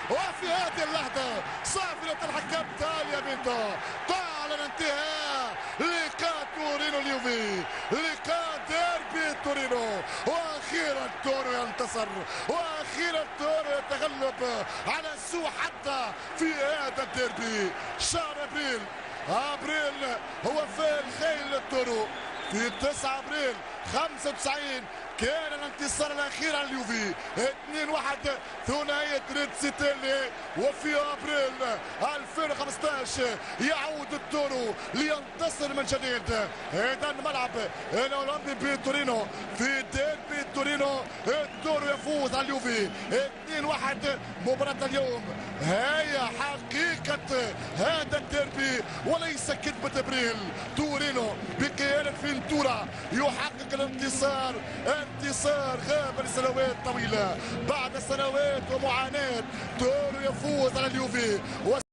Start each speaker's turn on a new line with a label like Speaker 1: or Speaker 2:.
Speaker 1: وفي هذه اللحظة صافرة الحكم تاليا بنتو تعلن انتهاء لقاء تورينو اليوفي، لقاء ديربي تورينو، واخيرا تورو ينتصر، واخيرا تورو يتغلب على سوء حتى في هذا الديربي. شهر ابريل هو فين خيل تورو في 9 ابريل 95 كان الانتصار الاخير على اليوفي 2-1 ثنائيه ريد سيتيلي. وفي ابريل 2015 يعود التورو لينتصر من جديد. اذا ملعب الاولمبي بتورينو في ديربي تورينو التورو يفوز على اليوفي 2-1. مباراه اليوم هي حقيقه هذا الديربي وليس كذبه ابريل. تورينو بقياده فينتورا يحقق الانتصار، انتصار غاب لسنوات طويله. بعد سنوات ومعاناه تورو يفوز على اليوفي.